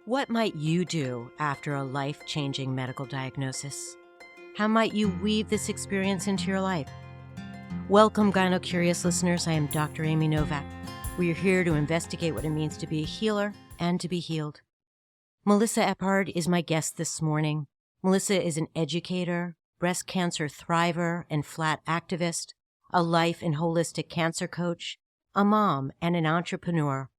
What might you do after a life-changing medical diagnosis? How might you weave this experience into your life? Welcome, GynoCurious listeners. I am Dr. Amy Novak. We are here to investigate what it means to be a healer and to be healed. Melissa Eppard is my guest this morning. Melissa is an educator, breast cancer thriver and flat activist, a life and holistic cancer coach, a mom, and an entrepreneur.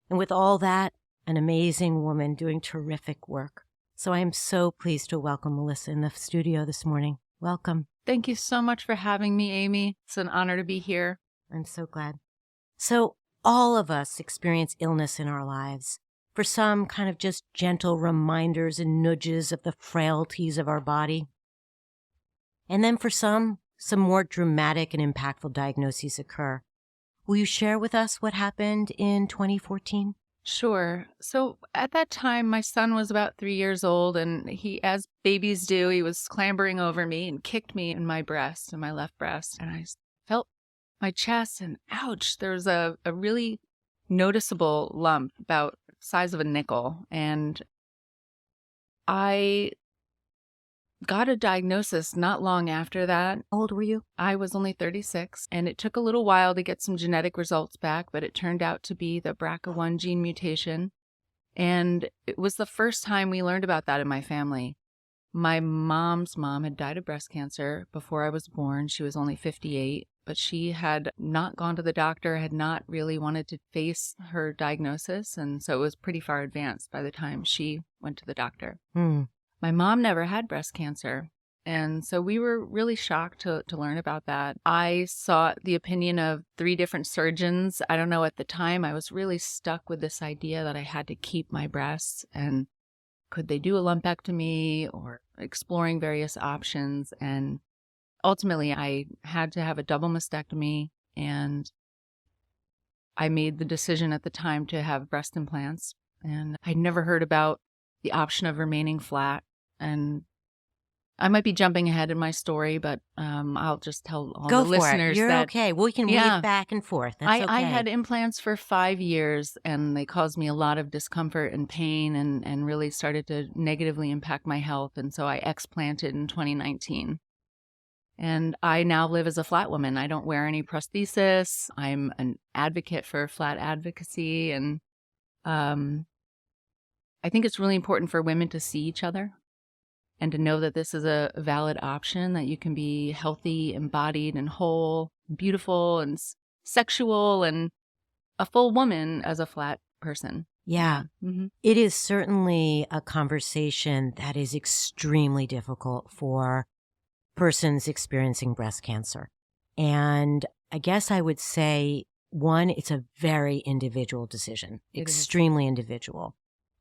And with all that, an amazing woman doing terrific work. So I am so pleased to welcome Melissa in the studio this morning. Welcome. Thank you so much for having me, Amy. It's an honor to be here. I'm so glad. So all of us experience illness in our lives. For some, kind of just gentle reminders and nudges of the frailties of our body. And then for some more dramatic and impactful diagnoses occur. Will you share with us what happened in 2014? Sure. So at that time, my son was about 3 years old, and he, as babies do, he was clambering over me and kicked me in my breast, in my left breast. And I felt my chest and ouch, there was a really noticeable lump about the size of a nickel. And I got a diagnosis not long after that. How old were you? I was only 36, and it took a little while to get some genetic results back, but it turned out to be the BRCA1 gene mutation. And it was the first time we learned about that in my family. My mom's mom had died of breast cancer before I was born. She was only 58, but she had not gone to the doctor, had not really wanted to face her diagnosis, and so it was pretty far advanced by the time she went to the doctor. My mom never had breast cancer, and so we were really shocked to learn about that. I sought the opinion of 3 different surgeons. I don't know, at the time, I was really stuck with this idea that I had to keep my breasts, and could they do a lumpectomy, or exploring various options. And ultimately, I had to have a double-mastectomy, and I made the decision at the time to have breast implants. And I'd never heard about the option of remaining flat. And I might be jumping ahead in my story, but I'll just tell all the listeners You're that okay. We can weave back and forth. That's okay. I had implants for 5 years, and they caused me a lot of discomfort and pain, and really started to negatively impact my health. And so I explanted in 2019. And I now live as a flat woman. I don't wear any prosthesis. I'm an advocate for flat advocacy. And I think it's really important for women to see each other and to know that this is a valid option, that you can be healthy, embodied, and whole, beautiful, and sexual, and a full woman as a flat person. Yeah. Mm-hmm. It is certainly a conversation that is extremely difficult for persons experiencing breast cancer. And I guess I would say, one, it's a very individual decision, extremely individual.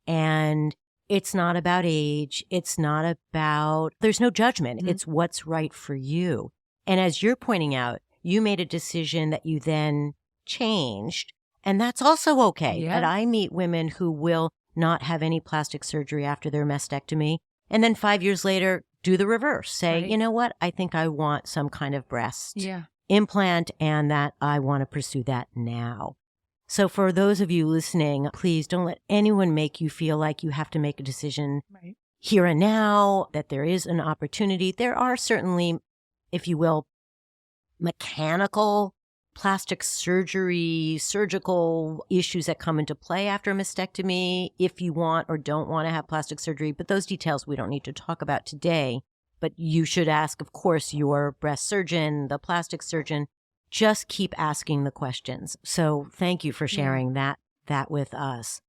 And it's not about age. It's not about, there's no judgment. Mm-hmm. It's what's right for you. And as you're pointing out, you made a decision that you then changed. And that's also okay. Yeah. And I meet women who will not have any plastic surgery after their mastectomy. And then 5 years later, do the reverse. Say, right, you know what? I think I want some kind of breast implant, and that I want to pursue that now. So for those of you listening, please don't let anyone make you feel like you have to make a decision here and now, that there is an opportunity. There are certainly, if you will, mechanical plastic surgery, surgical issues that come into play after a mastectomy, if you want or don't want to have plastic surgery. But those details we don't need to talk about today. But you should ask, of course, your breast surgeon, the plastic surgeon. Just keep asking the questions. So thank you for sharing that with us.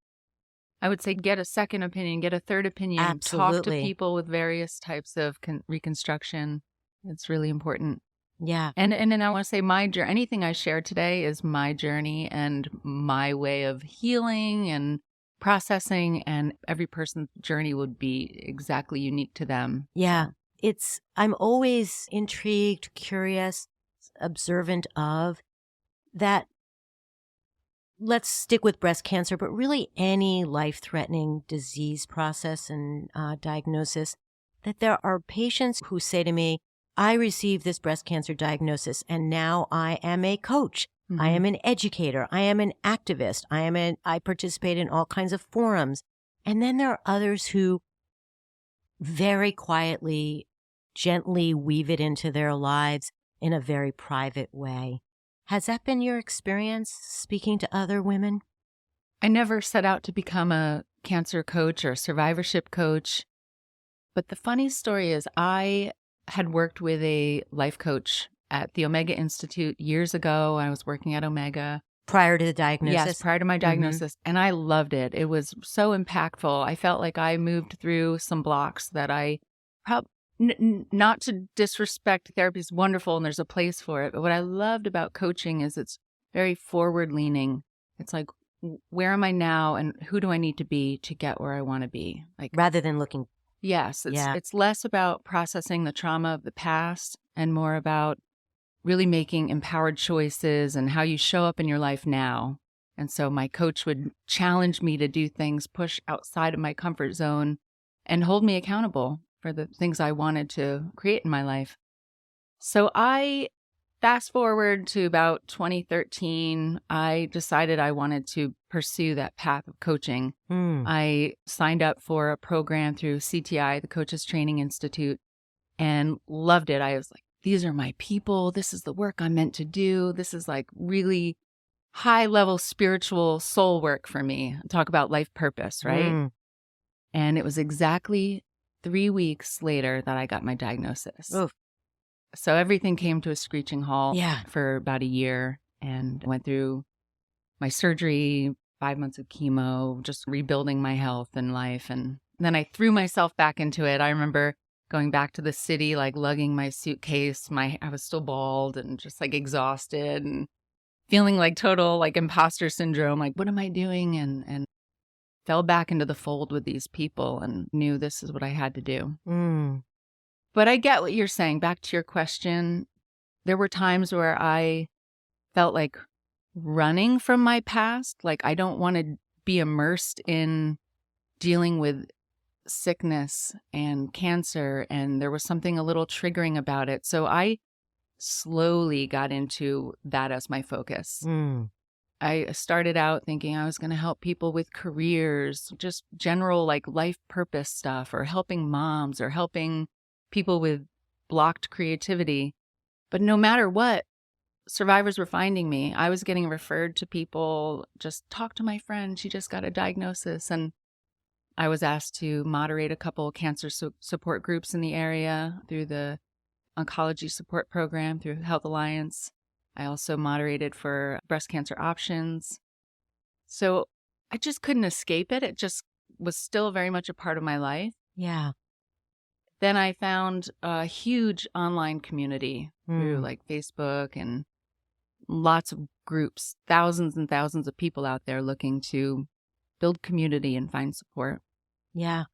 I would say get a second opinion, get a third opinion. Absolutely. Talk to people with various types of reconstruction. It's really important. Yeah. And then I want to say my journey, anything I shared today is my journey and my way of healing and processing, and every person's journey would be exactly unique to them. Yeah. I'm always intrigued, curious, observant of that. Let's stick with breast cancer, but really any life-threatening disease process and diagnosis, that there are patients who say to me, I received this breast cancer diagnosis and now I am a coach. Mm-hmm. I am an educator. I am an activist. I participate in all kinds of forums. And then there are others who very quietly, gently weave it into their lives in a very private way. Has that been your experience speaking to other women? I never set out to become a cancer coach or a survivorship coach. But the funny story is I had worked with a life coach at the Omega Institute years ago. I was working at Omega. Prior to the diagnosis? Yes, prior to my diagnosis. And I loved it. It was so impactful. I felt like I moved through some blocks that I not to disrespect, therapy is wonderful and there's a place for it. But what I loved about coaching is it's very forward leaning. It's like, where am I now and who do I need to be to get where I want to be? Like, rather than looking. Yes, it's less about processing the trauma of the past and more about really making empowered choices and how you show up in your life now. And so my coach would challenge me to do things, push outside of my comfort zone, and hold me accountable for the things I wanted to create in my life. So I fast forward to about 2013, I decided I wanted to pursue that path of coaching. I signed up for a program through CTI, the Coaches Training Institute, and loved it. I was like, these are my people. This is the work I'm meant to do. This is like really high level spiritual soul work for me. Talk about life purpose, right? And it was exactly 3 weeks later that I got my diagnosis. Oof. So everything came to a screeching halt Yeah. for about a year, and went through my surgery, 5 months of chemo, just rebuilding my health and life. And then I threw myself back into it. I remember going back to the city, like lugging my suitcase. I was still bald and just like exhausted and feeling like total like imposter syndrome. Like, what am I doing? And fell back into the fold with these people and knew this is what I had to do. But I get what you're saying. Back to your question, there were times where I felt like running from my past. Like, I don't want to be immersed in dealing with sickness and cancer. And there was something a little triggering about it. So I slowly got into that as my focus. I started out thinking I was going to help people with careers, just general like life purpose stuff, or helping moms or helping people with blocked creativity. But no matter what, survivors were finding me. I was getting referred to people, just talk to my friend. She just got a diagnosis. And I was asked to moderate a couple of cancer support groups in the area through the oncology support program through Health Alliance. I also moderated for breast cancer options. So I just couldn't escape it. It just was still very much a part of my life. Yeah. Then I found a huge online community through like Facebook and lots of groups, thousands and thousands of people out there looking to build community and find support. Yeah.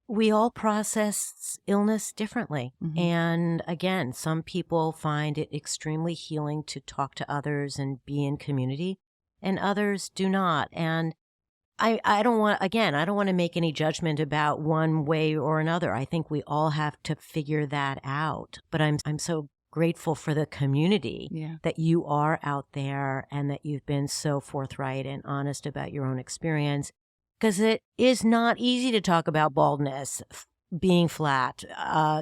We all process illness differently. And again, some people find it extremely healing to talk to others and be in community, and others do not. And I don't want to make any judgment about one way or another. I think we all have to figure that out. But I'm so grateful for the community that you are out there and that you've been so forthright and honest about your own experience. Because it is not easy to talk about baldness, being flat,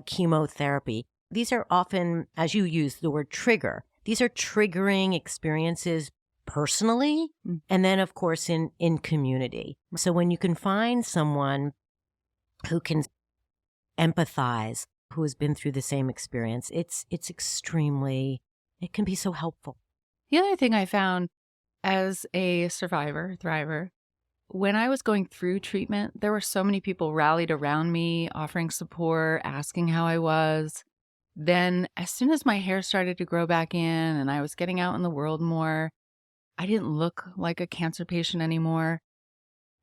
chemotherapy. These are often, as you use the word trigger, these are triggering experiences personally, and then, of course, in community. So when you can find someone who can empathize, who has been through the same experience, it can be so helpful. The other thing I found as a survivor, thriver, when I was going through treatment, there were so many people rallied around me, offering support, asking how I was. Then as soon as my hair started to grow back in and I was getting out in the world more, I didn't look like a cancer patient anymore.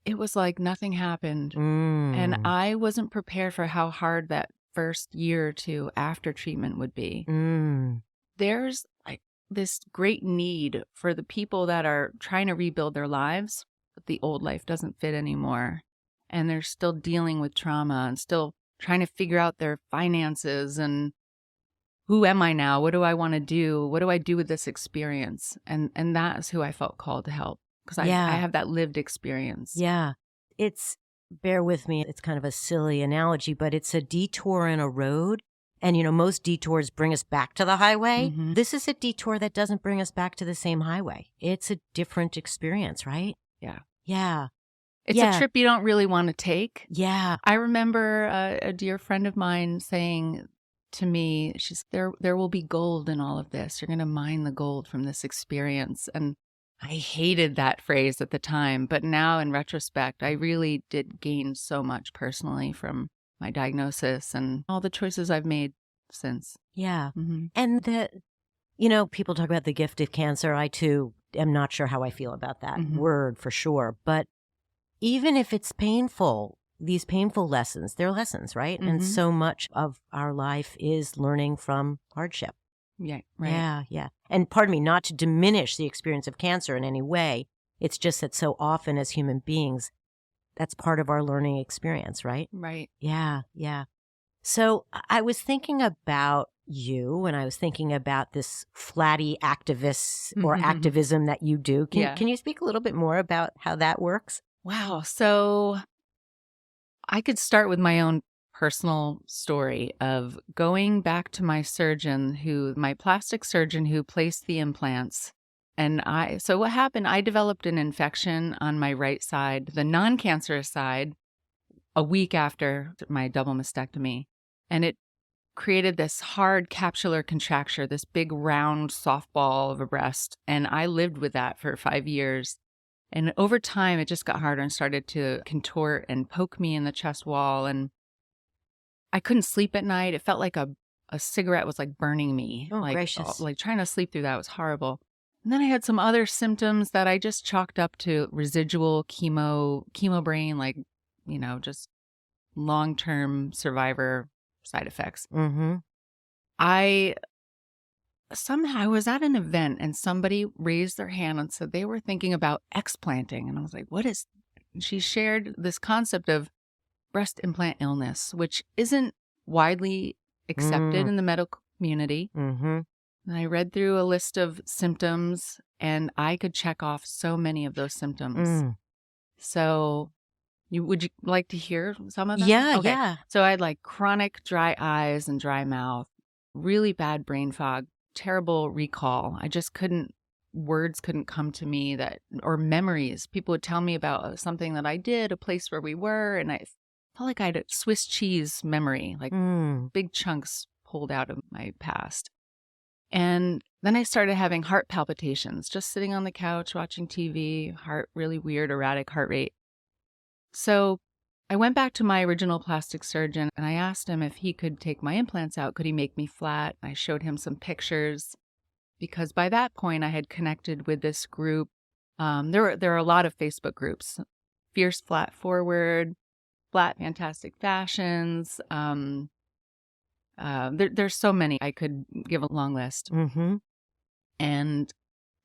It was like nothing happened. And I wasn't prepared for how hard that first year or two after treatment would be. There's like this great need for the people that are trying to rebuild their lives, but the old life doesn't fit anymore. And they're still dealing with trauma and still trying to figure out their finances and who am I now? What do I want to do? What do I do with this experience? And that is who I felt called to help, because I have that lived experience. Yeah. It's bear with me, it's kind of a silly analogy, but it's a detour in a road. And, most detours bring us back to the highway. Mm-hmm. This is a detour that doesn't bring us back to the same highway. It's a different experience, right? Yeah. Yeah. It's a trip you don't really want to take. Yeah. I remember a dear friend of mine saying to me, there will be gold in all of this. You're going to mine the gold from this experience. And I hated that phrase at the time. But now in retrospect, I really did gain so much personally from my diagnosis and all the choices I've made since. Yeah. Mm-hmm. And people talk about the gift of cancer. I too am not sure how I feel about that word for sure. But even if it's painful, these painful lessons, they're lessons, right? Mm-hmm. And so much of our life is learning from hardship. Yeah, right. Yeah. And pardon me, not to diminish the experience of cancer in any way. It's just that so often as human beings, that's part of our learning experience, right? Right. Yeah. So I was thinking about you and I was thinking about this flatty activist or activism that you do. Can you speak a little bit more about how that works? Wow. So I could start with my own personal story of going back to my plastic surgeon who placed the implants. And so what happened, I developed an infection on my right side, the non-cancerous side, a week after my double mastectomy. And it created this hard capsular contracture, this big round softball of a breast. And I lived with that for 5 years. And over time, it just got harder and started to contort and poke me in the chest wall. And I couldn't sleep at night. It felt like a cigarette was like burning me. Oh, gracious. Like trying to sleep through that was horrible. And then I had some other symptoms that I just chalked up to residual chemo brain, like, just long-term survivor side effects. Mm-hmm. I was at an event and somebody raised their hand and said they were thinking about explanting. And I was like, she shared this concept of breast implant illness, which isn't widely accepted in the medical community. Mm-hmm. And I read through a list of symptoms and I could check off so many of those symptoms. So would you like to hear some of them? Yeah, okay. yeah. So I had like chronic dry eyes and dry mouth, really bad brain fog, terrible recall. Words couldn't come to me or memories. People would tell me about something that I did, a place where we were, and I felt like I had a Swiss cheese memory, like big chunks pulled out of my past. And then I started having heart palpitations, just sitting on the couch watching TV, really weird, erratic heart rate. So I went back to my original plastic surgeon and I asked him if he could take my implants out. Could he make me flat? I showed him some pictures because by that point I had connected with this group. There are a lot of Facebook groups, Fierce Flat Forward, Flat Fantastic Fashions. There's so many. I could give a long list. Mm-hmm. And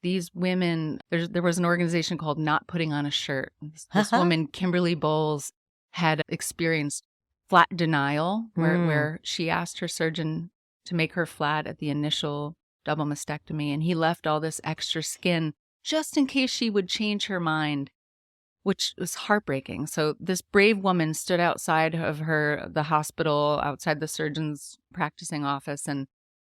these women, there was an organization called Not Putting on a Shirt. This woman, Kimberly Bowles, had experienced flat denial where she asked her surgeon to make her flat at the initial double mastectomy. And he left all this extra skin just in case she would change her mind, which was heartbreaking. So this brave woman stood outside of the hospital, outside the surgeon's practicing office, and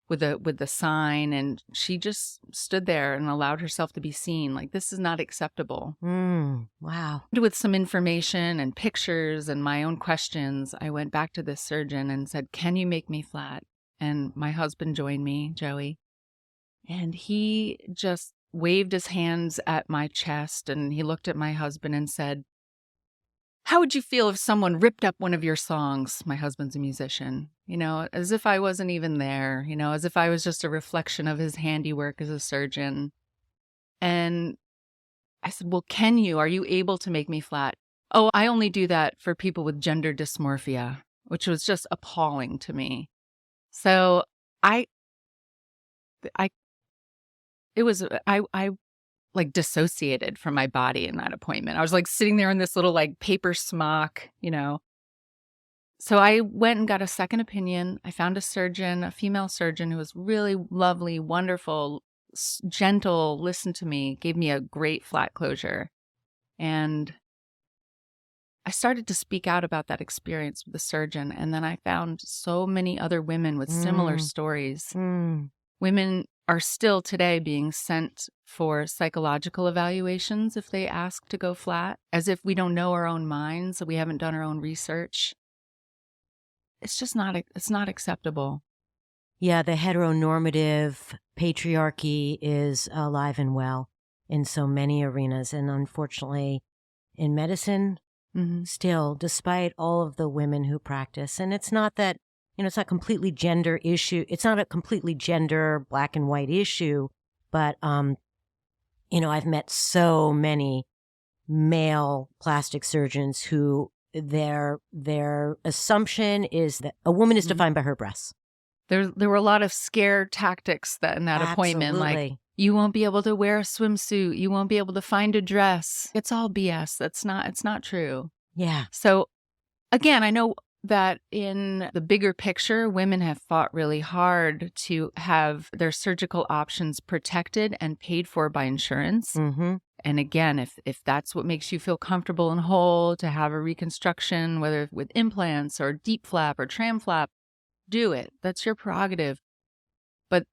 with the sign, and she just stood there and allowed herself to be seen. Like, this is not acceptable. Wow. With some information and pictures and my own questions, I went back to this surgeon and said, "Can you make me flat?" And my husband joined me, Joey, and he just waved his hands at my chest, and he looked at my husband and said, "How would you feel if someone ripped up one of your songs?" My husband's a musician, as if I wasn't even there, as if I was just a reflection of his handiwork as a surgeon. And I said, "Well, are you able to make me flat?" "Oh, I only do that for people with gender dysmorphia," which was just appalling to me. So I like dissociated from my body in that appointment. I was like sitting there in this little like paper smock, So I went and got a second opinion. I found a female surgeon who was really lovely, wonderful, gentle, listened to me, gave me a great flat closure. And I started to speak out about that experience with the surgeon. And then I found so many other women with similar stories. Women are still today being sent for psychological evaluations if they ask to go flat, as if we don't know our own minds, we haven't done our own research. It's just it's not acceptable. Yeah, the heteronormative patriarchy is alive and well in so many arenas. And unfortunately, in medicine, still, despite all of the women who practice, and it's not that, it's not completely gender issue. It's not a completely gender black and white issue, but, I've met so many male plastic surgeons who their assumption is that a woman is defined by her breasts. There were a lot of scare tactics in that appointment, like, you won't be able to wear a swimsuit. You won't be able to find a dress. It's all BS. It's not true. Yeah. So again, I know that in the bigger picture, women have fought really hard to have their surgical options protected and paid for by insurance. And again, if that's what makes you feel comfortable and whole, to have a reconstruction, whether with implants or deep flap or tram flap, do it. That's your prerogative. But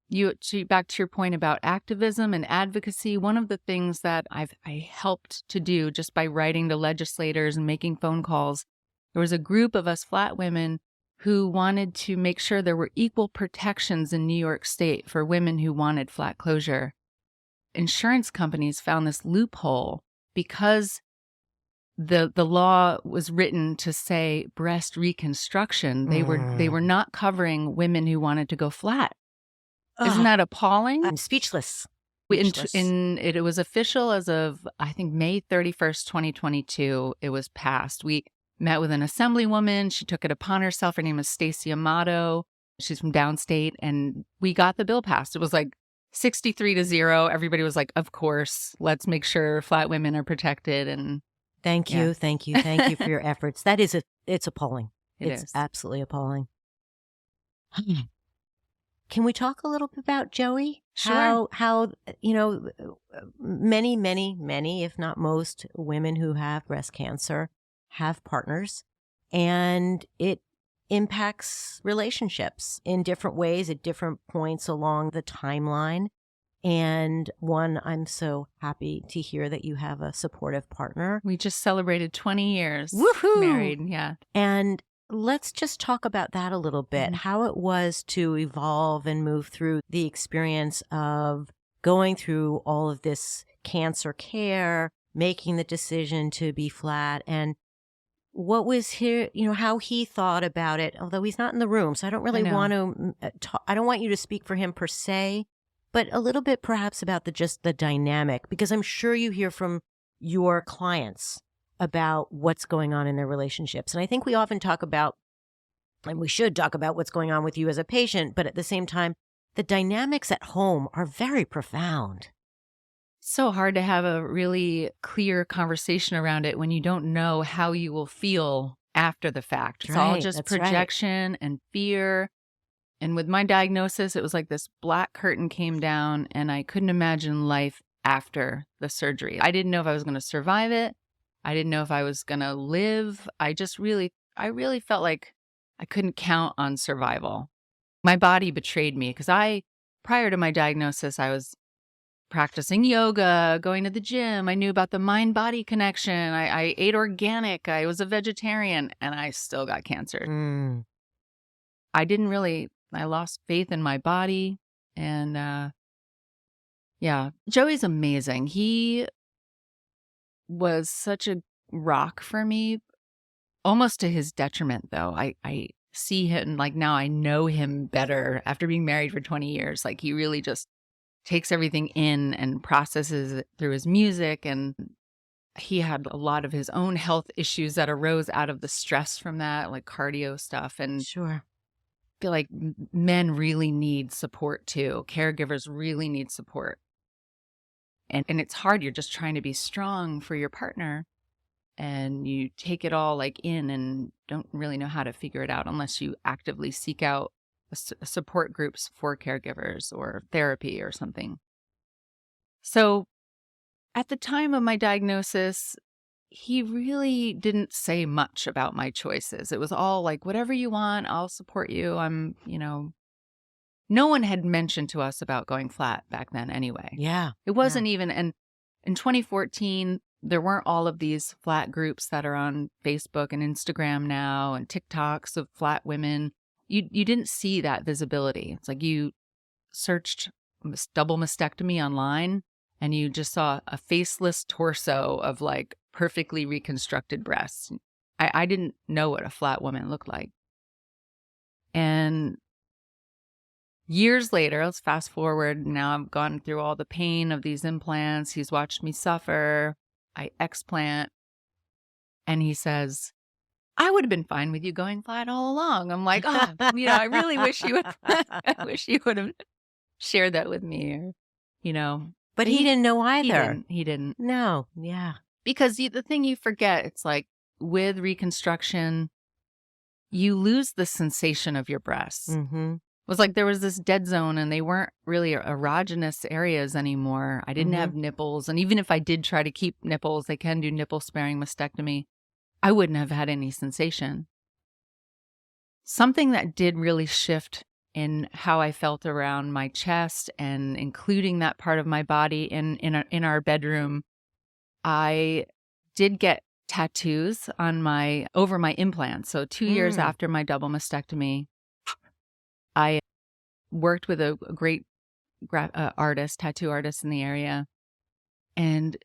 back to your point about activism and advocacy, one of the things that I helped to do just by writing to legislators and making phone calls, there was a group of us flat women who wanted to make sure there were equal protections in New York State for women who wanted flat closure. Insurance companies found this loophole because the law was written to say breast reconstruction. They were not covering women who wanted to go flat. Isn't that appalling? I'm speechless. It was official as of, I think, May 31st, 2022. It was passed. We met with an assemblywoman. She took it upon herself. Her name is Stacey Amato. She's from downstate. And we got the bill passed. It was like 63-0. Everybody was like, of course, let's make sure flat women are protected. And Thank you for your efforts. It's appalling. It's absolutely appalling. Can we talk a little bit about Joey? Sure. How many, if not most, women who have breast cancer have partners, and it impacts relationships in different ways at different points along the timeline. And one, I'm so happy to hear that you have a supportive partner. We just celebrated 20 years married. Yeah. And let's just talk about that a little bit, how it was to evolve and move through the experience of going through all of this cancer care, making the decision to be flat, and what was here, how he thought about it, although he's not in the room. So I don't really want to, I don't want you to speak for him per se, but a little bit perhaps about just the dynamic, because I'm sure you hear from your clients about what's going on in their relationships. And I think we often talk about, and we should talk about what's going on with you as a patient, but at the same time, the dynamics at home are very profound. So hard to have a really clear conversation around it when you don't know how you will feel after the fact. It's all just projection and fear. And with my diagnosis, it was like this black curtain came down and I couldn't imagine life after the surgery. I didn't know if I was going to survive it. I didn't know if I was going to live. I really felt like I couldn't count on survival. My body betrayed me because prior to my diagnosis, I was practicing yoga, going to the gym. I knew about the mind-body connection. I ate organic. I was a vegetarian, and I still got cancer. I lost faith in my body. And Joey's amazing. He was such a rock for me, almost to his detriment, though. I see him, like, now I know him better after being married for 20 years. Like, he really just takes everything in and processes it through his music. And he had a lot of his own health issues that arose out of the stress from that, like cardio stuff. And sure, I feel like men really need support too. Caregivers really need support. And it's hard. You're just trying to be strong for your partner. And you take it all like in and don't really know how to figure it out unless you actively seek out support groups for caregivers or therapy or something. So at the time of my diagnosis, he really didn't say much about my choices. It was all like, whatever you want, I'll support you. No one had mentioned to us about going flat back then anyway. Yeah. It wasn't even, and in 2014, there weren't all of these flat groups that are on Facebook and Instagram now and TikToks of flat women. You didn't see that visibility. It's like you searched double mastectomy online and you just saw a faceless torso of like perfectly reconstructed breasts. I didn't know what a flat woman looked like. And years later, let's fast forward. Now I've gone through all the pain of these implants. He's watched me suffer. I explant. And he says, I would have been fine with you going flat all along. I'm like, I really wish you would. I wish you would have shared that with me, or. But he didn't know either. He didn't. No. Yeah. Because the thing you forget, it's like with reconstruction, you lose the sensation of your breasts. Mm-hmm. It was like there was this dead zone and they weren't really erogenous areas anymore. I didn't have nipples. And even if I did try to keep nipples, they can do nipple-sparing mastectomy, I wouldn't have had any sensation. Something that did really shift in how I felt around my chest and including that part of my body in our bedroom, I did get tattoos on over my implants. So 2 years after my double mastectomy, I worked with a great tattoo artist in the area. And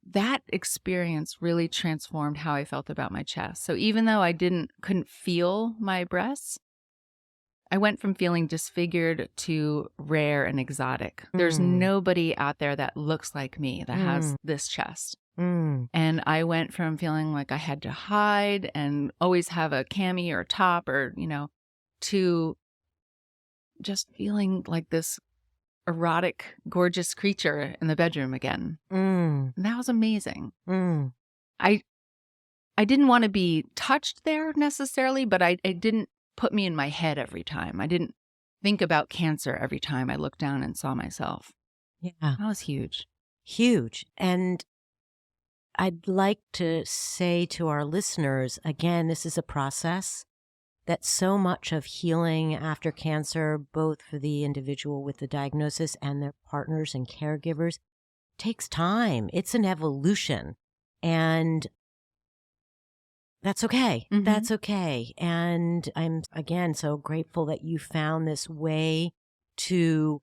that experience really transformed how I felt about my chest. So even though I couldn't feel my breasts, I went from feeling disfigured to rare and exotic. There's nobody out there that looks like me that has this chest. And I went from feeling like I had to hide and always have a cami or a top or, to just feeling like this erotic, gorgeous creature in the bedroom again. And that was amazing. I didn't want to be touched there necessarily, but it didn't put me in my head every time. I didn't think about cancer every time I looked down and saw myself. Yeah. That was huge. Huge. And I'd like to say to our listeners, again, this is a process that so much of healing after cancer, both for the individual with the diagnosis and their partners and caregivers, takes time. It's an evolution. And that's okay. That's okay. And I'm, again, so grateful that you found this way to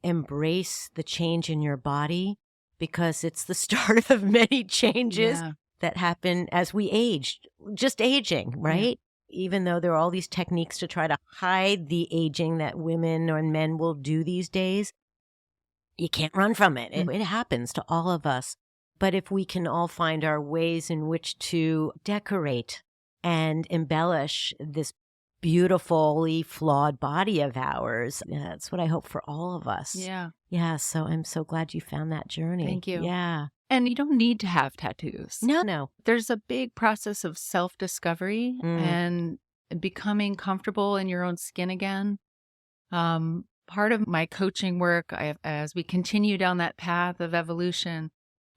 embrace the change in your body, because it's the start of many changes that happen as we age, just aging, right? Yeah. Even though there are all these techniques to try to hide the aging that women or men will do these days, you can't run from it. It happens to all of us. But if we can all find our ways in which to decorate and embellish this beautifully flawed body of ours, that's what I hope for all of us. Yeah. Yeah. So I'm so glad you found that journey. Thank you. Yeah. And you don't need to have tattoos. No. There's a big process of self-discovery and becoming comfortable in your own skin again. Part of my coaching work, as we continue down that path of evolution,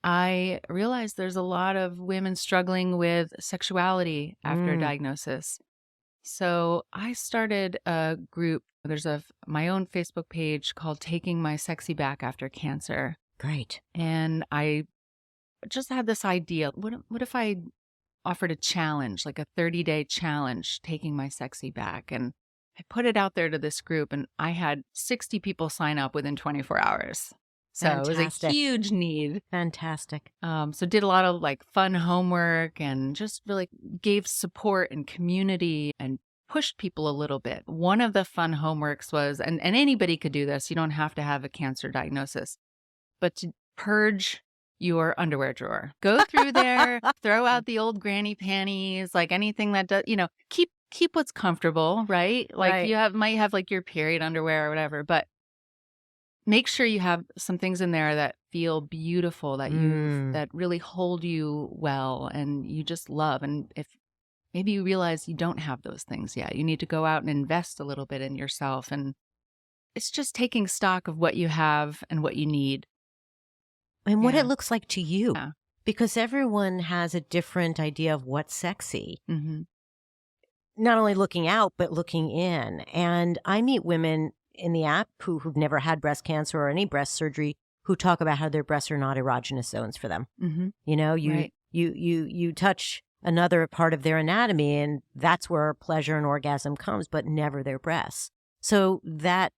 I realized there's a lot of women struggling with sexuality after diagnosis. So I started a group. There's my own Facebook page called Taking My Sexy Back After Cancer. Great. And I just had this idea. What if I offered a challenge, like a 30-day challenge, taking my sexy back? And I put it out there to this group, and I had 60 people sign up within 24 hours. So Fantastic. It was a huge need. Fantastic. So did a lot of like fun homework and just really gave support and community and pushed people a little bit. One of the fun homeworks was, and anybody could do this, you don't have to have a cancer diagnosis, but to purge your underwear drawer. Go through there, throw out the old granny panties, like anything that does, keep what's comfortable, right? Like you might have like your period underwear or whatever, but make sure you have some things in there that feel beautiful, that that really hold you well and you just love. And if maybe you realize you don't have those things yet, you need to go out and invest a little bit in yourself. And it's just taking stock of what you have and what you need. And what it looks like to you. Yeah. because everyone has a different idea of what's sexy. Mm-hmm. Not only looking out, but looking in. And I meet women in the app who've never had breast cancer or any breast surgery who talk about how their breasts are not erogenous zones for them. Mm-hmm. You know, Right. you touch another part of their anatomy, and that's where pleasure and orgasm comes, but never their breasts. So that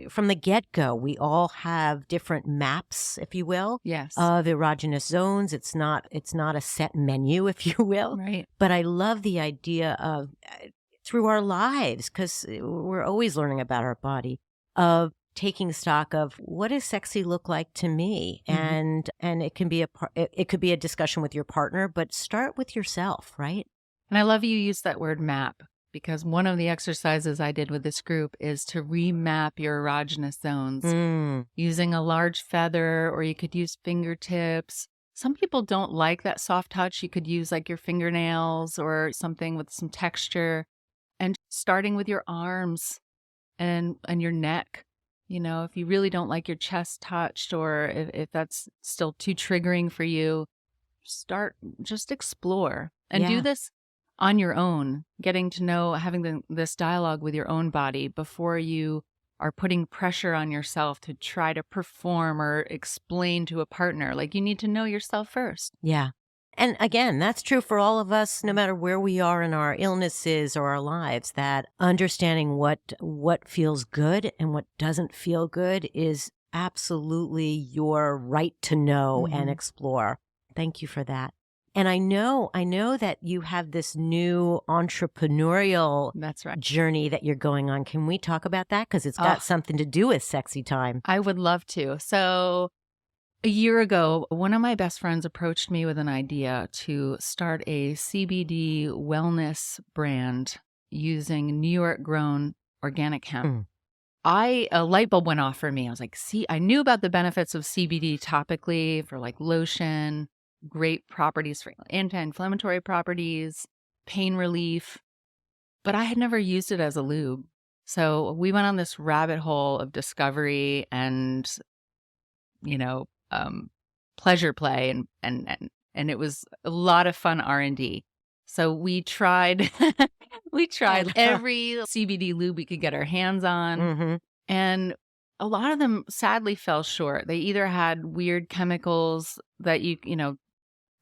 from the get-go, we all have different maps, if you will, Yes. of erogenous zones. It's not a set menu, if you will. Right. But I love the idea of through our lives, because we're always learning about our body, of taking stock of what does sexy look like to me, and it can be it could be a discussion with your partner, but start with yourself, right? And I love you use that word map, because one of the exercises I did with this group is to remap your erogenous zones using a large feather, or you could use fingertips. Some people don't like that soft touch. You could use like your fingernails or something with some texture, and starting with your arms and your neck. You know, if you really don't like your chest touched, or if that's still too triggering for you, just explore and do this on your own, getting to know, having this dialogue with your own body before you are putting pressure on yourself to try to perform or explain to a partner. Like, you need to know yourself first. Yeah. And again, that's true for all of us, no matter where we are in our illnesses or our lives, that understanding what feels good and what doesn't feel good is absolutely your right to know and explore. Thank you for that. And I know that you have this new entrepreneurial That's right. journey that you're going on. Can we talk about that? Because it's got something to do with sexy time. I would love to. So a year ago, one of my best friends approached me with an idea to start a CBD wellness brand using New York grown organic hemp. A light bulb went off for me. I was like, I knew about the benefits of CBD topically for like lotion, great properties for anti-inflammatory properties, pain relief, but I had never used it as a lube. So we went on this rabbit hole of discovery and, pleasure play, and it was a lot of fun R&D. So we tried every CBD lube we could get our hands on, and a lot of them sadly fell short. They either had weird chemicals that you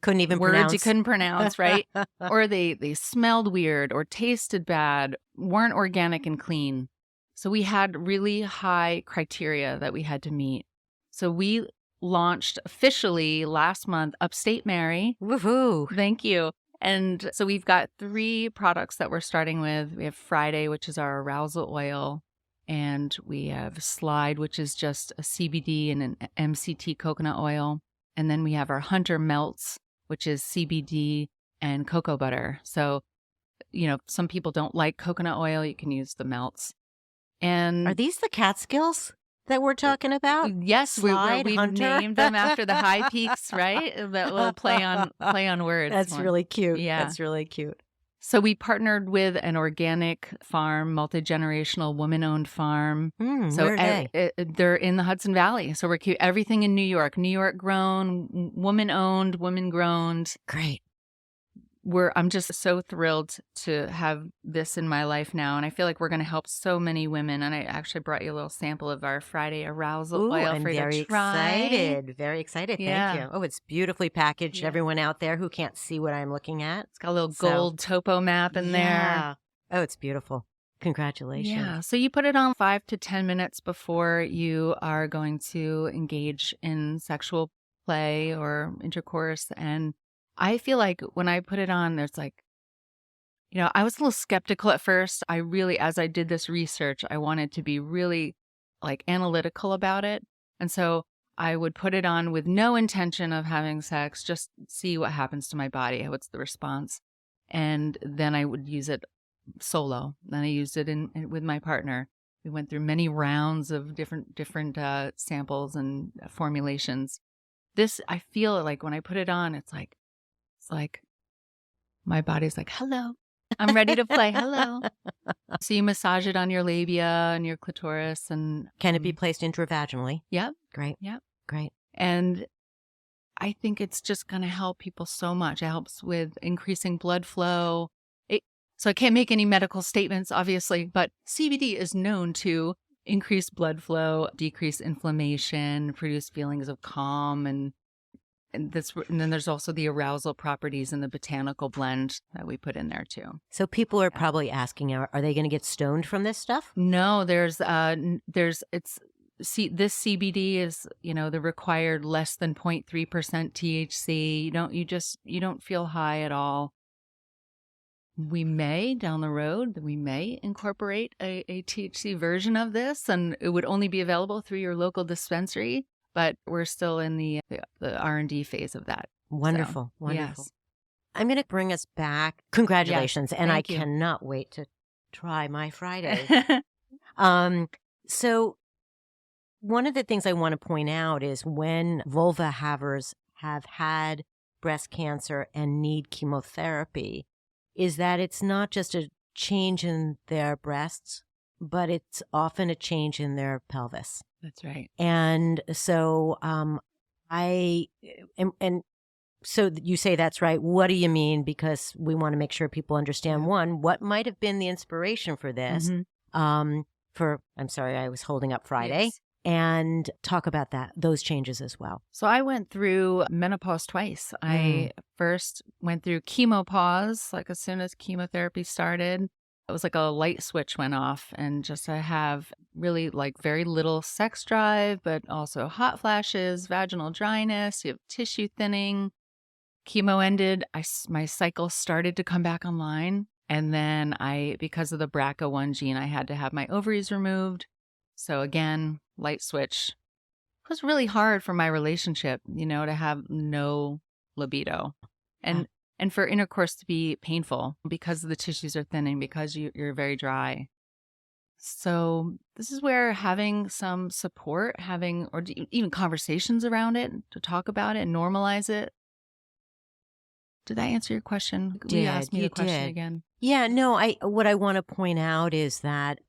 couldn't even words pronounce. you couldn't pronounce, right? Or they smelled weird or tasted bad, weren't organic and clean. So we had really high criteria that we had to meet. So we launched officially last month Upstate Mary. Woohoo! Thank you. And so we've got 3 products that we're starting with. We have Friday, which is our arousal oil. And we have Slide, which is just a CBD and an MCT coconut oil. And then we have our Hunter Melts, which is CBD and cocoa butter. So, some people don't like coconut oil. You can use the melts. And are these the Catskills that we're talking about? Yes, we've Hunter? named them after the high peaks, right? That will play on words. That's really cute. Yeah. That's really cute. So we partnered with an organic farm, multi-generational woman-owned farm. So where are they? They're in the Hudson Valley. So we're everything in New York grown, woman-owned, woman-grown. Great. I'm just so thrilled to have this in my life now. And I feel like we're going to help so many women. And I actually brought you a little sample of our Friday arousal oil for you to try. Very excited. Yeah. Thank you. Oh, it's beautifully packaged. Yeah. Everyone out there who can't see what I'm looking at. It's got a little gold topo map in there. Oh, it's beautiful. Congratulations. Yeah. So you put it on 5 to 10 minutes before you are going to engage in sexual play or intercourse. And I feel like when I put it on, there's like, I was a little skeptical at first. As I did this research, I wanted to be really like analytical about it. And so I would put it on with no intention of having sex, just see what happens to my body, what's the response. And then I would use it solo. Then I used it with my partner. We went through many rounds of different samples and formulations. This, I feel like when I put it on, it's like my body's like, hello, I'm ready to play. Hello. So you massage it on your labia and your clitoris. And can it be placed intravaginally? Yep. Great. Yep. Great. And I think it's just going to help people so much. It helps with increasing blood flow. So I can't make any medical statements, obviously, but CBD is known to increase blood flow, decrease inflammation, produce feelings of calm, and then there's also the arousal properties in the botanical blend that we put in there too. So people are probably asking, are they going to get stoned from this stuff? No, this CBD is, the required less than 0.3% THC. You don't feel high at all. We may down the road, incorporate a THC version of this, and it would only be available through your local dispensary. But we're still in the R&D phase of that. Wonderful, so, wonderful. Yes. I'm going to bring us back. Congratulations, yes, and I you. cannot wait to try my Friday. So one of the things I want to point out is when vulva havers have had breast cancer and need chemotherapy, is that it's not just a change in their breasts, but it's often a change in their pelvis. That's right. And so so you say that's right. What do you mean? Because we want to make sure people understand, one, what might have been the inspiration for this. I'm sorry, I was holding up Friday. Yes. And talk about those changes as well. So I went through menopause twice. I first went through chemopause, like as soon as chemotherapy started. It was like a light switch went off, and just I have really like very little sex drive, but also hot flashes, vaginal dryness, you have tissue thinning. Chemo ended. My cycle started to come back online. And then because of the BRCA1 gene, I had to have my ovaries removed. So again, light switch. It was really hard for my relationship, to have no libido. And for intercourse to be painful because the tissues are thinning, because you're very dry. So this is where having some support, or even conversations around it to talk about it and normalize it. Did that answer your question? You asked me the question again. Yeah, no, what I want to point out is that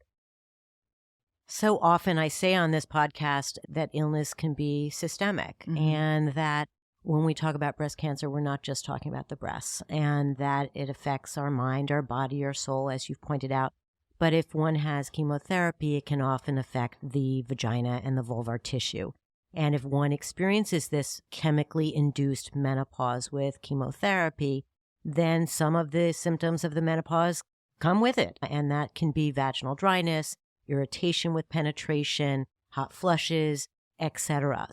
so often I say on this podcast that illness can be systemic, and that when we talk about breast cancer, we're not just talking about the breasts, and that it affects our mind, our body, our soul, as you've pointed out. But if one has chemotherapy, it can often affect the vagina and the vulvar tissue. And if one experiences this chemically induced menopause with chemotherapy, then some of the symptoms of the menopause come with it. And that can be vaginal dryness, irritation with penetration, hot flushes, etc.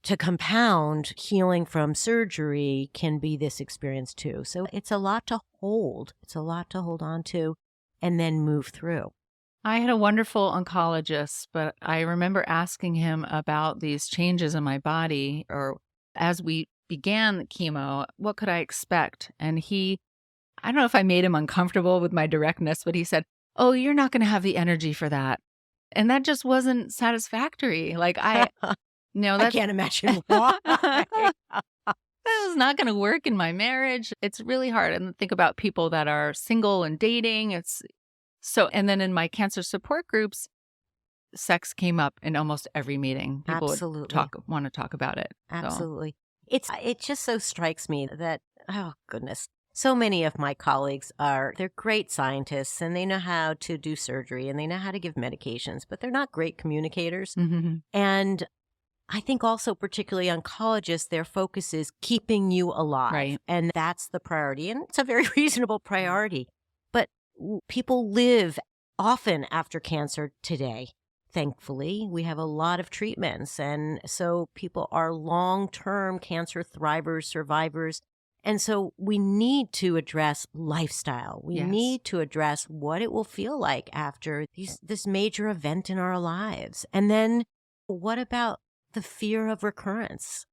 To compound, healing from surgery can be this experience too. So it's a lot to hold. It's a lot to hold on to and then move through. I had a wonderful oncologist, but I remember asking him about these changes in my body, or as we began chemo, what could I expect? And I don't know if I made him uncomfortable with my directness, but he said, "Oh, you're not going to have the energy for that." And that just wasn't satisfactory. Like I can't imagine why. That was not going to work in my marriage. It's really hard. And think about people that are single and dating. And then in my cancer support groups, sex came up in almost every meeting. People Absolutely. would want to talk about it. Absolutely. So. It just so strikes me that, oh goodness, so many of my colleagues they're great scientists, and they know how to do surgery and they know how to give medications, but they're not great communicators. And I think also particularly oncologists, their focus is keeping you alive. Right. And that's the priority. And it's a very reasonable priority. But people live often after cancer today. Thankfully, we have a lot of treatments. And so people are long-term cancer thrivers, survivors. And so we need to address lifestyle. We need to address what it will feel like after this major event in our lives. And then what about the fear of recurrence?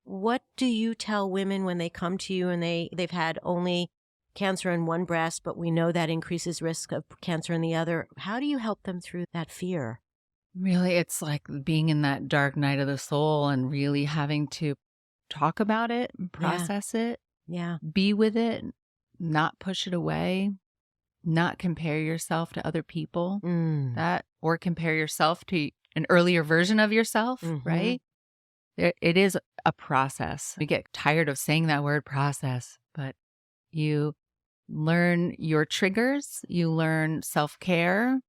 What do you tell women when they come to you and they've had only cancer in one breast, but we know that increases risk of cancer in the other? How do you help them through that fear? Really, it's like being in that dark night of the soul and really having to talk about it, process it, be with it, not push it away, not compare yourself to other people, or compare yourself to an earlier version of yourself, right? It is a process. We get tired of saying that word process, but you learn your triggers, you learn self-care,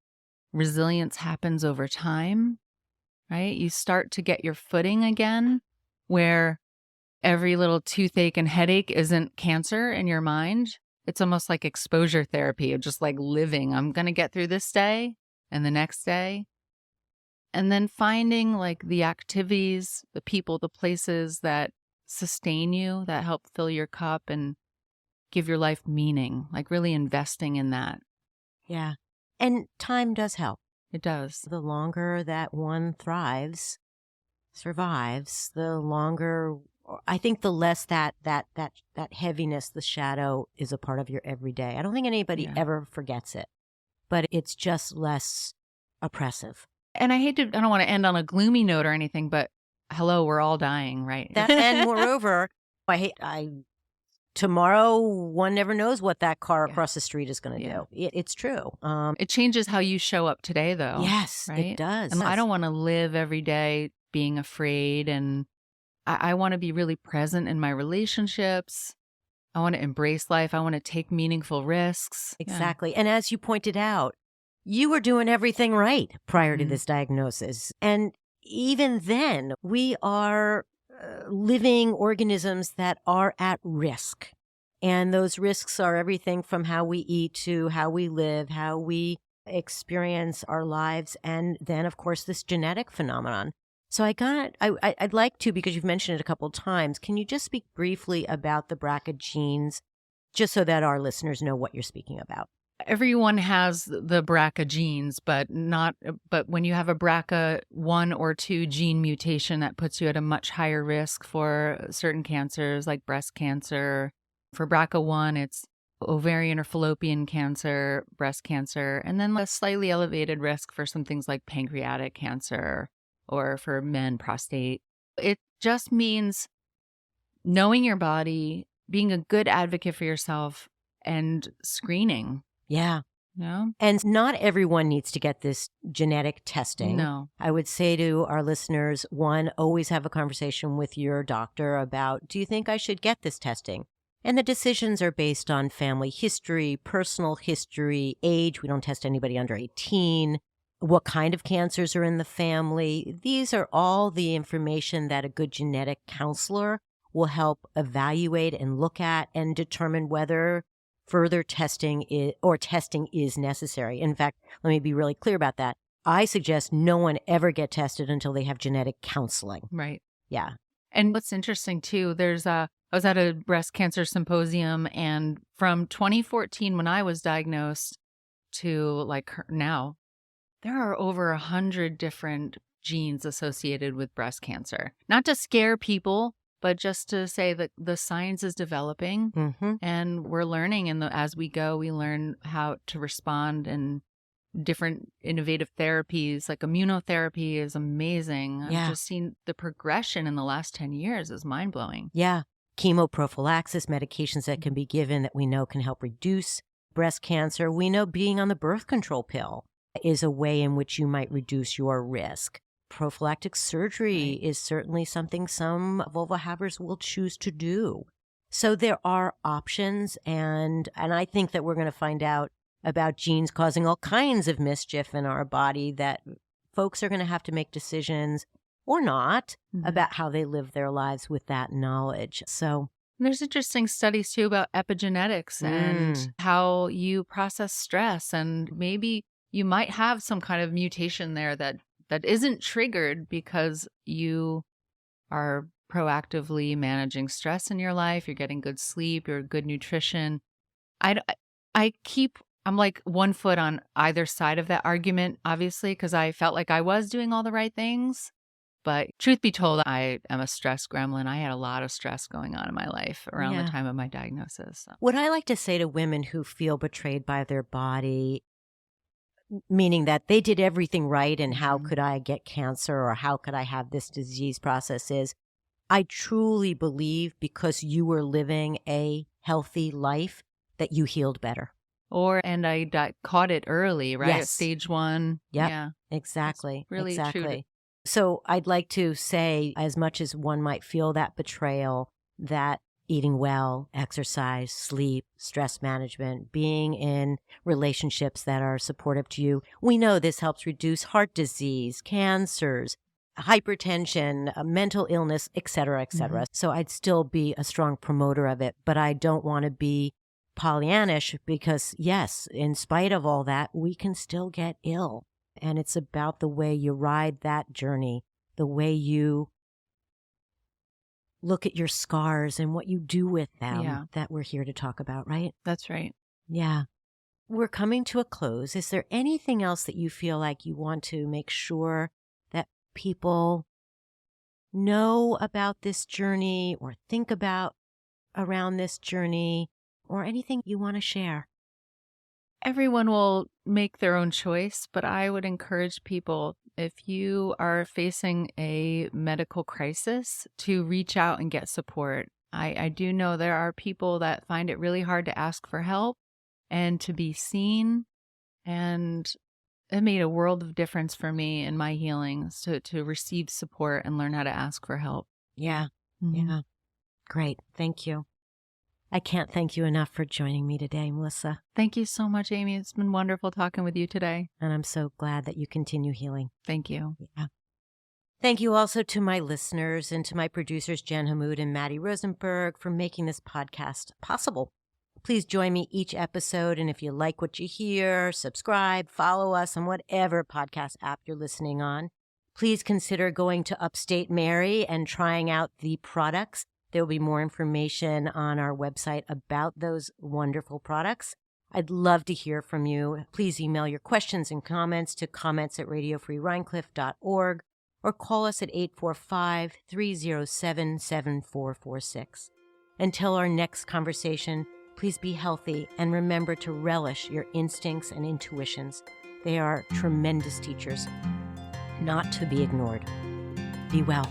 resilience happens over time, right? You start to get your footing again, where every little toothache and headache isn't cancer in your mind. It's almost like exposure therapy of just like living. I'm going to get through this day and the next day. And then finding like the activities, the people, the places that sustain you, that help fill your cup and give your life meaning, like really investing in that. Yeah. And time does help. It does. The longer that one survives, the longer, I think the less that heaviness, the shadow is a part of your everyday. I don't think anybody ever forgets it, but it's just less oppressive. And I don't want to end on a gloomy note or anything, but hello, we're all dying, right? And moreover, tomorrow, one never knows what that car across the street is going to do. It's true. It changes how you show up today, though. Yes, right? it does. And I don't want to live every day being afraid, and I want to be really present in my relationships. I want to embrace life. I want to take meaningful risks. Exactly. Yeah. And as you pointed out, you were doing everything right prior to this diagnosis. And even then, we are living organisms that are at risk. And those risks are everything from how we eat to how we live, how we experience our lives, and then, of course, this genetic phenomenon. So I'd like to, because you've mentioned it a couple of times, can you just speak briefly about the BRCA genes, just so that our listeners know what you're speaking about? Everyone has the BRCA genes, but when you have a BRCA 1 or 2 gene mutation, that puts you at a much higher risk for certain cancers like breast cancer. For BRCA 1, it's ovarian or fallopian cancer, breast cancer, and then a slightly elevated risk for some things like pancreatic cancer or for men, prostate. It just means knowing your body, being a good advocate for yourself, and screening. Yeah. No. And not everyone needs to get this genetic testing. No. I would say to our listeners, one, always have a conversation with your doctor about, do you think I should get this testing? And the decisions are based on family history, personal history, age. We don't test anybody under 18. What kind of cancers are in the family? These are all the information that a good genetic counselor will help evaluate and look at and determine whether further testing is necessary. In fact, let me be really clear about that. I suggest no one ever get tested until they have genetic counseling. Right. Yeah. And what's interesting too, I was at a breast cancer symposium, and from 2014 when I was diagnosed to like now, there are over 100 different genes associated with breast cancer. Not to scare people, but just to say that the science is developing and we're learning. And as we go, we learn how to respond, and different innovative therapies like immunotherapy is amazing. Yeah. I've just seen the progression in the last 10 years is mind blowing. Yeah. Chemoprophylaxis, medications that can be given that we know can help reduce breast cancer. We know being on the birth control pill is a way in which you might reduce your risk. Prophylactic surgery is certainly something some vulva havers will choose to do. So there are options, and I think that we're going to find out about genes causing all kinds of mischief in our body, that folks are going to have to make decisions or not about how they live their lives with that knowledge. So there's interesting studies too about epigenetics and how you process stress, and maybe you might have some kind of mutation there that isn't triggered because you are proactively managing stress in your life. You're getting good sleep, you're good nutrition. I'm like one foot on either side of that argument, obviously, because I felt like I was doing all the right things. But truth be told, I am a stress gremlin. I had a lot of stress going on in my life around the time of my diagnosis. So. What I like to say to women who feel betrayed by their body, meaning that they did everything right and how could I get cancer or how could I have this disease process, is I truly believe because you were living a healthy life that you healed better. And I caught it early, right? Yes. At stage 1. Yep. Yeah. Exactly. That's really exactly. true. So I'd like to say, as much as one might feel that betrayal, that eating well, exercise, sleep, stress management, being in relationships that are supportive to you, we know this helps reduce heart disease, cancers, hypertension, mental illness, et cetera, et cetera. So I'd still be a strong promoter of it, but I don't want to be Pollyannish because, yes, in spite of all that, we can still get ill. And it's about the way you ride that journey, the way you look at your scars and what you do with them that we're here to talk about, right? That's right. Yeah. We're coming to a close. Is there anything else that you feel like you want to make sure that people know about this journey or think about around this journey or anything you want to share? Everyone will make their own choice, but I would encourage people, if you are facing a medical crisis, to reach out and get support. I do know there are people that find it really hard to ask for help and to be seen, and it made a world of difference for me in my healings to receive support and learn how to ask for help. Yeah. Yeah. Great. Thank you. I can't thank you enough for joining me today, Melissa. Thank you so much, Amy. It's been wonderful talking with you today. And I'm so glad that you continue healing. Thank you. Yeah. Thank you also to my listeners and to my producers, Jen Hammoud and Matty Rosenberg, for making this podcast possible. Please join me each episode. And if you like what you hear, subscribe, follow us on whatever podcast app you're listening on. Please consider going to Upstate Mary and trying out the products. There will be more information on our website about those wonderful products. I'd love to hear from you. Please email your questions and comments to comments@radiofreerhinecliff.org or call us at 845-307-7446. Until our next conversation, please be healthy and remember to relish your instincts and intuitions. They are tremendous teachers, not to be ignored. Be well.